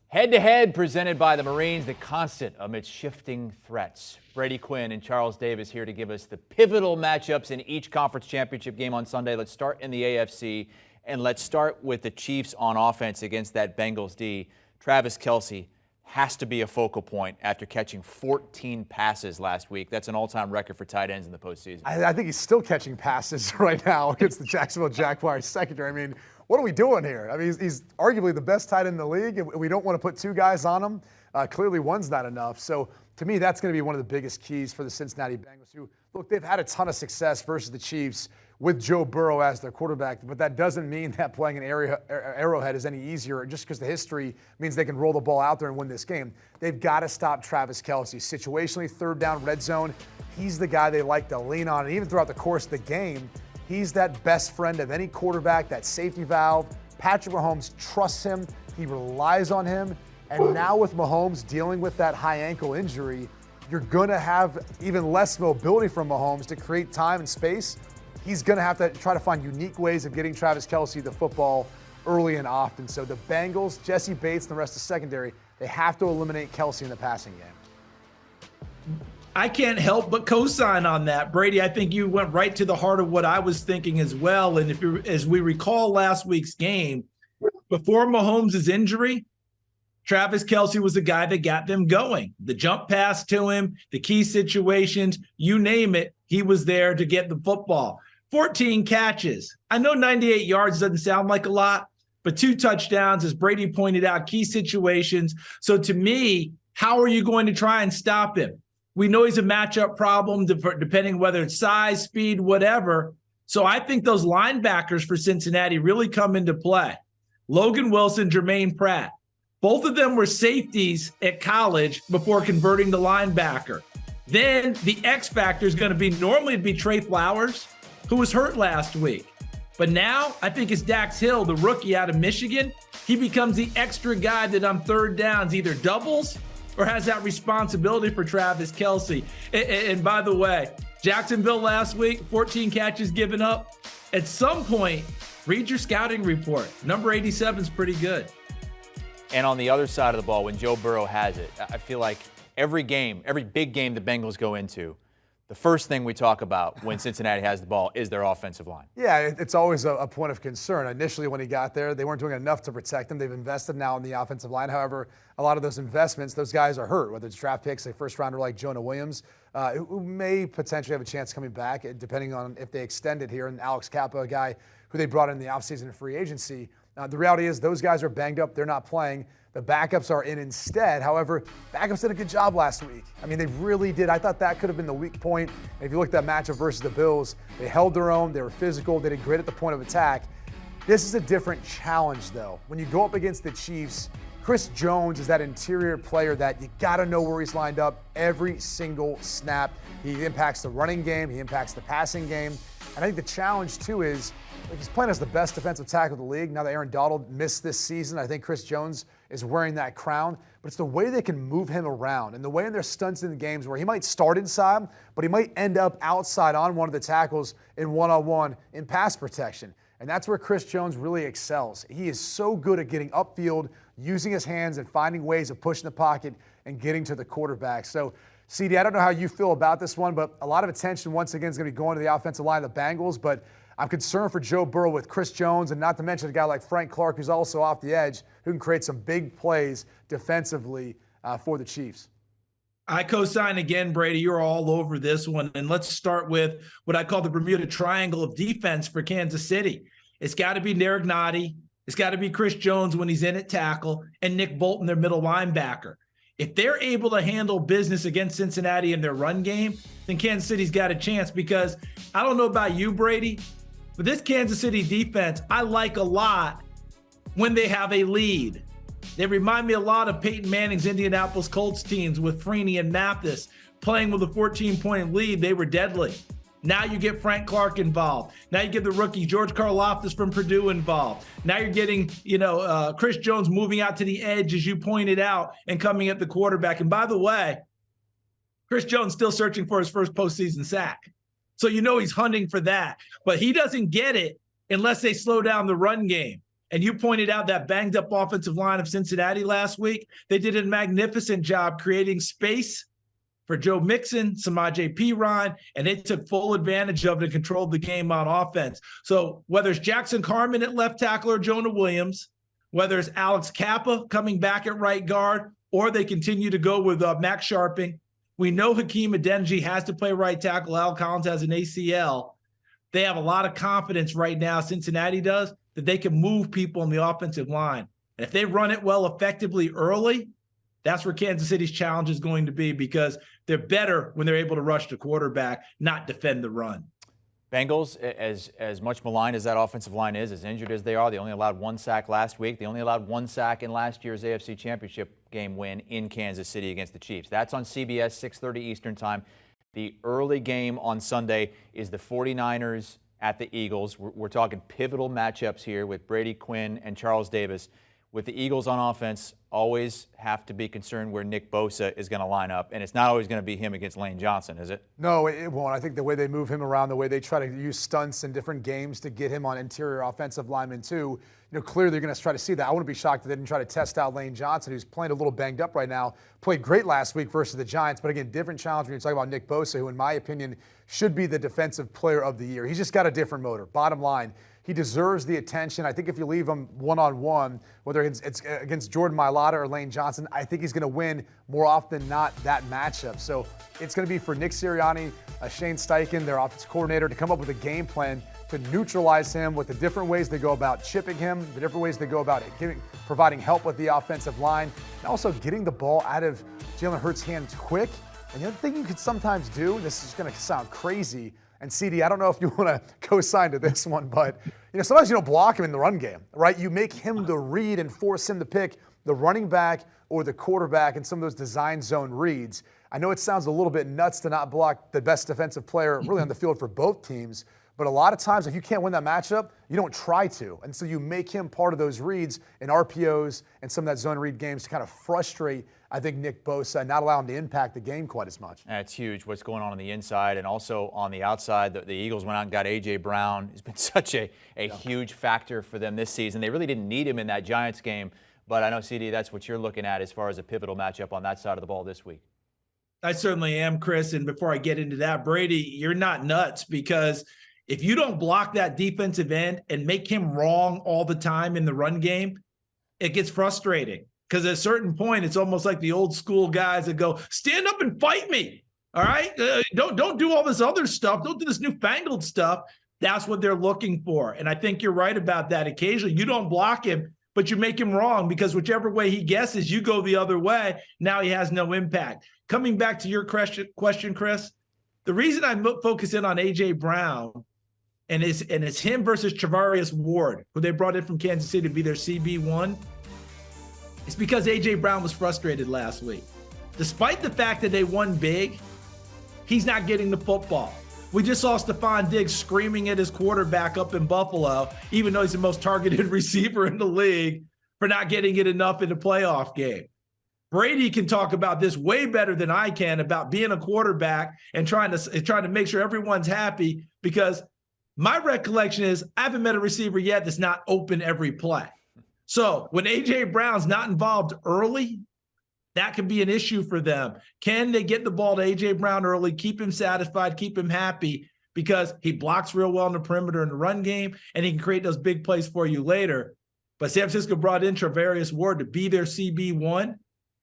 Head-to-head presented by the Marines, the constant amidst shifting threats. Brady, Quinn, and Charles Davis here to give us the pivotal matchups in each conference championship game on Sunday. Let's start in the AFC, and let's start with the Chiefs on offense against that Bengals D. Travis Kelce has to be a focal point after catching 14 passes last week. That's an all-time record for tight ends in the postseason. I think he's still catching passes right now against the Jacksonville Jaguars secondary. I mean, what are we doing here? I mean, he's arguably the best tight end in the league, and we don't want to put two guys on him. Clearly, one's not enough. So, to me, that's going to be one of the biggest keys for the Cincinnati Bengals, who, look, they've had a ton of success versus the Chiefs with Joe Burrow as their quarterback, but that doesn't mean that playing an Arrowhead is any easier just because the history means they can roll the ball out there and win this game. They've got to stop Travis Kelce. Situationally, third down, red zone, he's the guy they like to lean on, and even throughout the course of the game, he's that best friend of any quarterback, that safety valve. Patrick Mahomes trusts him. He relies on him. And now with Mahomes dealing with that high ankle injury, you're going to have even less mobility from Mahomes to create time and space. He's going to have to try to find unique ways of getting Travis Kelce the football early and often. So the Bengals, Jesse Bates, and the rest of the secondary, they have to eliminate Kelce in the passing game. I can't help but co-sign on that. Brady, I think you went right to the heart of what I was thinking as well. And as we recall last week's game, before Mahomes' injury, Travis Kelce was the guy that got them going. The jump pass to him, the key situations, you name it, he was there to get the football. 14 catches. I know 98 yards doesn't sound like a lot, but 2 touchdowns, as Brady pointed out, key situations. So to me, how are you going to try and stop him? We know he's a matchup problem depending whether it's size, speed, whatever. So I think those linebackers for Cincinnati really come into play. Logan Wilson, Jermaine Pratt. Both of them were safeties at college before converting to linebacker. Then the X factor is going to be normally Trey Flowers, who was hurt last week. But now I think it's Dax Hill, the rookie out of Michigan. He becomes the extra guy that on third downs either doubles or has that responsibility for Travis Kelce. And by the way, Jacksonville last week, 14 catches given up. At some point, read your scouting report. Number 87 is pretty good. And on the other side of the ball, when Joe Burrow has it, I feel like every game, every big game the Bengals go into, the first thing we talk about when Cincinnati has the ball is their offensive line. Yeah, it's always a point of concern. Initially, when he got there, they weren't doing enough to protect him. They've invested now in the offensive line. However, a lot of those investments, those guys are hurt, whether it's draft picks, a first-rounder like Jonah Williams, who may potentially have a chance coming back, depending on if they extend it here, and Alex Kappa, a guy who they brought in the offseason in free agency. The reality is those guys are banged up. They're not playing. The backups are in instead. However, backups did a good job last week. I mean, they really did. I thought that could have been the weak point. If you look at that matchup versus the Bills, they held their own. They were physical. They did great at the point of attack. This is a different challenge, though. When you go up against the Chiefs, Chris Jones is that interior player that you got to know where he's lined up every single snap. He impacts the running game. He impacts the passing game. And I think the challenge, too, is he's playing as the best defensive tackle in the league. Now that Aaron Donald missed this season, I think Chris Jones is wearing that crown. But it's the way they can move him around and the way in their stunts in the games where he might start inside, but he might end up outside on one of the tackles in one-on-one in pass protection. And that's where Chris Jones really excels. He is so good at getting upfield, using his hands and finding ways of pushing the pocket and getting to the quarterback. So, CD, I don't know how you feel about this one, but a lot of attention once again is going to be going to the offensive line of the Bengals. But I'm concerned for Joe Burrow with Chris Jones, and not to mention a guy like Frank Clark, who's also off the edge, who can create some big plays defensively for the Chiefs. I co-sign again, Brady. You're all over this one. And let's start with what I call the Bermuda Triangle of defense for Kansas City. It's got to be Narignati. It's got to be Chris Jones when he's in at tackle, and Nick Bolton, their middle linebacker. If they're able to handle business against Cincinnati in their run game, then Kansas City's got a chance, because I don't know about you, Brady, but this Kansas City defense I like a lot when they have a lead. They remind me a lot of Peyton Manning's Indianapolis Colts teams with Freeney and Mathis playing with a 14-point lead. They were deadly. Now you get Frank Clark involved. Now you get the rookie George Karlaftis from Purdue involved. Now you're getting, Chris Jones moving out to the edge, as you pointed out, and coming at the quarterback. And by the way, Chris Jones still searching for his first postseason sack. So he's hunting for that. But he doesn't get it unless they slow down the run game. And you pointed out that banged up offensive line of Cincinnati last week. They did a magnificent job creating space for Joe Mixon, Samaje Perine, and they took full advantage of it and controlled the game on offense. So whether it's Jackson Carman at left tackle or Jonah Williams, whether it's Alex Kappa coming back at right guard, or they continue to go with Max Sharping, we know Hakeem Adeniji has to play right tackle. Al Collins has an ACL. They have a lot of confidence right now, Cincinnati does, that they can move people on the offensive line. And if they run it well effectively early, that's where Kansas City's challenge is going to be, because they're better when they're able to rush the quarterback, not defend the run. Bengals, as much maligned as that offensive line is, as injured as they are, they only allowed 1 sack last week. They only allowed 1 sack in last year's AFC Championship game win in Kansas City against the Chiefs. That's on CBS, 6:30 Eastern time. The early game on Sunday is the 49ers at the Eagles. We're talking pivotal matchups here with Brady, Quinn, and Charles Davis. With the Eagles on offense, always have to be concerned where Nick Bosa is going to line up, and it's not always going to be him against Lane Johnson, is it? No, it won't. I think the way they move him around, the way they try to use stunts in different games to get him on interior offensive linemen too, clearly they're going to try to see that. I wouldn't be shocked if they didn't try to test out Lane Johnson, who's playing a little banged up right now. Played great last week versus the Giants, but again, different challenge when you're talking about Nick Bosa, who in my opinion should be the defensive player of the year. He's just got a different motor. Bottom line, he deserves the attention. I think if you leave him one-on-one, whether it's against Jordan Mailata or Lane Johnson, I think he's going to win more often than not that matchup. So it's going to be for Nick Sirianni, Shane Steichen, their offensive coordinator, to come up with a game plan to neutralize him with the different ways they go about chipping him, the different ways they go about it, providing help with the offensive line, and also getting the ball out of Jalen Hurts' hands quick. And the other thing you could sometimes do, this is going to sound crazy, and CD, I don't know if you want to co-sign to this one, but sometimes you don't block him in the run game, right? You make him the read and force him to pick the running back or the quarterback in some of those design zone reads. I know it sounds a little bit nuts to not block the best defensive player really on the field for both teams, but a lot of times if you can't win that matchup, you don't try to. And so you make him part of those reads in RPOs and some of that zone read games to kind of frustrate, I think, Nick Bosa and not allow him to impact the game quite as much. That's huge, what's going on the inside. And also on the outside, the Eagles went out and got A.J. Brown. He's been such a huge factor for them this season. They really didn't need him in that Giants game. But I know, CD, that's what you're looking at as far as a pivotal matchup on that side of the ball this week. I certainly am, Chris. And before I get into that, Brady, you're not nuts, because if you don't block that defensive end and make him wrong all the time in the run game, it gets frustrating. Because at a certain point, it's almost like the old school guys that go, stand up and fight me. All right. Don't do all this other stuff. Don't do this newfangled stuff. That's what they're looking for. And I think you're right about that. Occasionally you don't block him, but you make him wrong, because whichever way he guesses, you go the other way. Now he has no impact. Coming back to your question, Chris, the reason I'm focusing on A.J. Brown and it's him versus Travarius Ward, who they brought in from Kansas City to be their CB1, it's because A.J. Brown was frustrated last week. Despite the fact that they won big, he's not getting the football. We just saw Stephon Diggs screaming at his quarterback up in Buffalo, even though he's the most targeted receiver in the league, for not getting it enough in the playoff game. Brady can talk about this way better than I can, about being a quarterback and trying to make sure everyone's happy, because my recollection is I haven't met a receiver yet that's not open every play. So when A.J. Brown's not involved early, that could be an issue for them. Can they get the ball to A.J. Brown early, keep him satisfied, keep him happy, because he blocks real well in the perimeter in the run game, and he can create those big plays for you later. But San Francisco brought in Travarius Ward to be their CB1,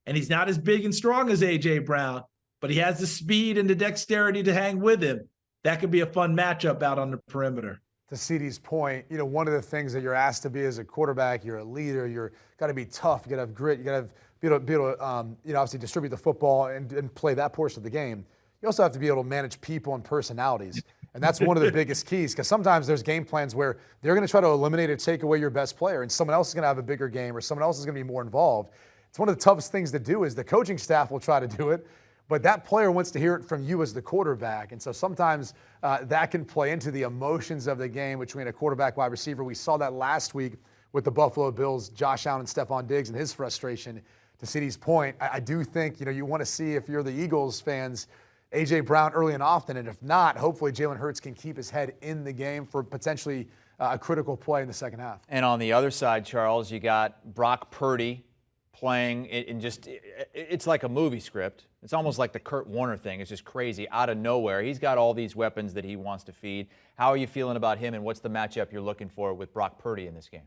and he's not as big and strong as A.J. Brown, but he has the speed and the dexterity to hang with him. That could be a fun matchup out on the perimeter. To CD's point, one of the things that you're asked to be as a quarterback, you're a leader, you're got to be tough, you got to have grit, you got to be able to obviously distribute the football and play that portion of the game. You also have to be able to manage people and personalities. And that's one of the biggest keys, because sometimes there's game plans where they're going to try to eliminate or take away your best player, and someone else is going to have a bigger game, or someone else is going to be more involved. It's one of the toughest things to do. Is the coaching staff will try to do it, but that player wants to hear it from you as the quarterback. And so sometimes that can play into the emotions of the game between a quarterback wide receiver. We saw that last week with the Buffalo Bills, Josh Allen and Stephon Diggs, and his frustration. To CD's point, I do think you want to see, if you're the Eagles fans, A.J. Brown early and often, and if not, hopefully Jalen Hurts can keep his head in the game for potentially a critical play in the second half. And on the other side, Charles, you got Brock Purdy playing in it's like a movie script. It's almost like the Kurt Warner thing. It's just crazy out of nowhere. He's got all these weapons that he wants to feed. How are you feeling about him, and what's the matchup you're looking for with Brock Purdy in this game?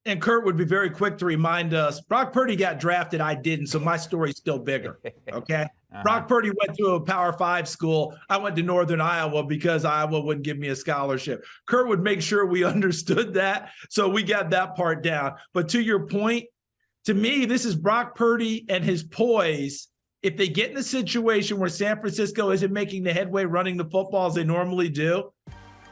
And Kurt would be very quick to remind us, Brock Purdy got drafted, I didn't, so my story's still bigger, okay? Brock Purdy went to a Power 5 school. I went to Northern Iowa because Iowa wouldn't give me a scholarship. Kurt would make sure we understood that, so we got that part down. But to your point, to me, this is Brock Purdy and his poise. If they get in a situation where San Francisco isn't making the headway running the football as they normally do,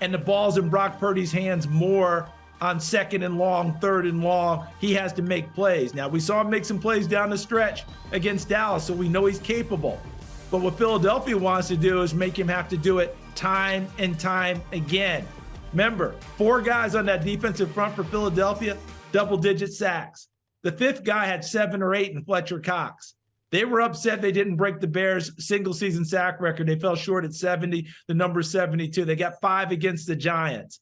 and the ball's in Brock Purdy's hands more on 2nd and long, 3rd and long, he has to make plays. Now, we saw him make some plays down the stretch against Dallas, so we know he's capable. But what Philadelphia wants to do is make him have to do it time and time again. Remember, 4 guys on that defensive front for Philadelphia, double-digit sacks. The 5th guy had 7 or 8 in Fletcher Cox. They were upset they didn't break the Bears' single-season sack record. They fell short at 70, the number 72. They got 5 against the Giants.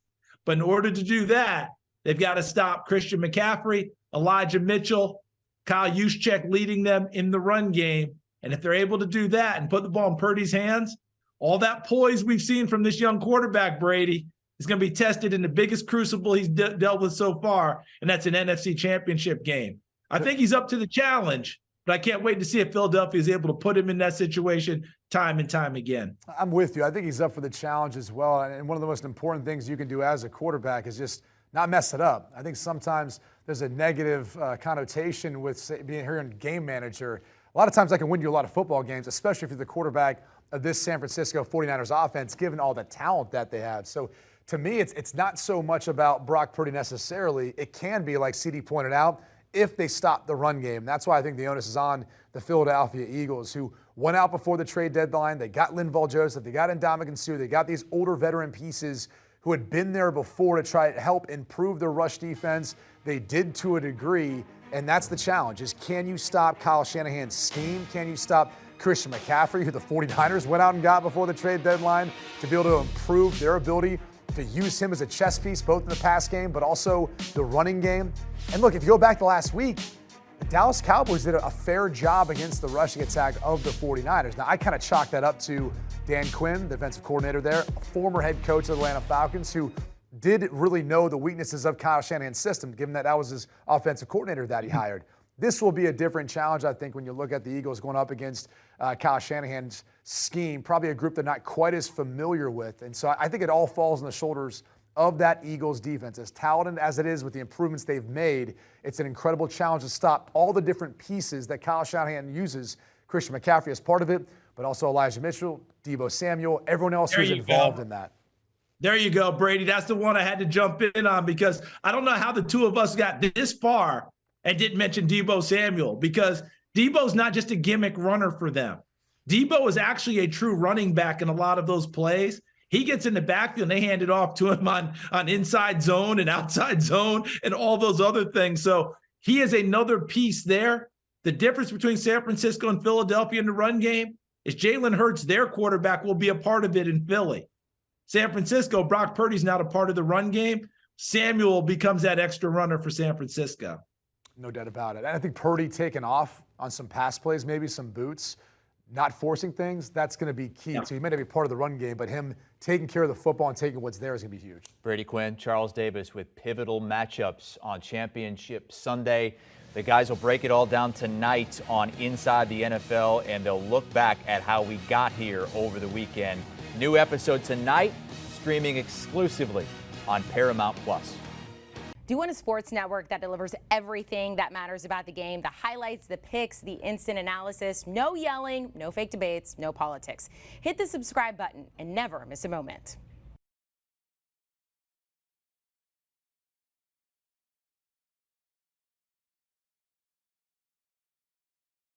But in order to do that, they've got to stop Christian McCaffrey, Elijah Mitchell, Kyle Juszczyk leading them in the run game. And if they're able to do that and put the ball in Purdy's hands, all that poise we've seen from this young quarterback, Brady, is going to be tested in the biggest crucible he's dealt with so far, and that's an NFC Championship game. I think he's up to the challenge, but I can't wait to see if Philadelphia is able to put him in that situation time and time again. I'm with you. I think he's up for the challenge as well. And one of the most important things you can do as a quarterback is just not mess it up. I think sometimes there's a negative connotation with being here in game manager. A lot of times I can win you a lot of football games, especially if you're the quarterback of this San Francisco 49ers offense, given all the talent that they have. So to me, it's not so much about Brock Purdy necessarily. It can be, like CD pointed out, if they stop the run game. That's why I think the onus is on the Philadelphia Eagles, who went out before the trade deadline. They got Linval Joseph. They got Ndamukong Suh. They got these older veteran pieces who had been there before to try to help improve their rush defense. They did to a degree, and that's the challenge, is can you stop Kyle Shanahan's scheme? Can you stop Christian McCaffrey, who the 49ers went out and got before the trade deadline, to be able to improve their ability to use him as a chess piece, both in the pass game, but also the running game? And look, if you go back to last week, the Dallas Cowboys did a fair job against the rushing attack of the 49ers. Now, I kind of chalk that up to Dan Quinn, the defensive coordinator there, a former head coach of the Atlanta Falcons, who did really know the weaknesses of Kyle Shanahan's system, given that was his offensive coordinator that he hired. This will be a different challenge, I think, when you look at the Eagles going up against Kyle Shanahan's scheme, probably a group they're not quite as familiar with. And so I think it all falls on the shoulders of that Eagles defense. As talented as it is with the improvements they've made, it's an incredible challenge to stop all the different pieces that Kyle Shanahan uses. Christian McCaffrey as part of it, but also Elijah Mitchell, Deebo Samuel, everyone else who's involved in that. There you go, Brady. That's the one I had to jump in on, because I don't know how the two of us got this far and didn't mention Deebo Samuel, because Deebo's not just a gimmick runner for them. Deebo is actually a true running back in a lot of those plays. He gets in the backfield and they hand it off to him on inside zone and outside zone and all those other things. So he is another piece there. The difference between San Francisco and Philadelphia in the run game is Jalen Hurts, their quarterback, will be a part of it in Philly. San Francisco, Brock Purdy's not a part of the run game. Samuel becomes that extra runner for San Francisco. No doubt about it. And I think Purdy taking off on some pass plays, maybe some boots, not forcing things, that's going to be key. So he may not be part of the run game, but him taking care of the football and taking what's there is going to be huge. Brady Quinn, Charles Davis with pivotal matchups on Championship Sunday. The guys will break it all down tonight on Inside the NFL, and they'll look back at how we got here over the weekend. New episode tonight, streaming exclusively on Paramount+. Do you want a sports network that delivers everything that matters about the game? The highlights, the picks, the instant analysis, no yelling, no fake debates, no politics. Hit the subscribe button and never miss a moment.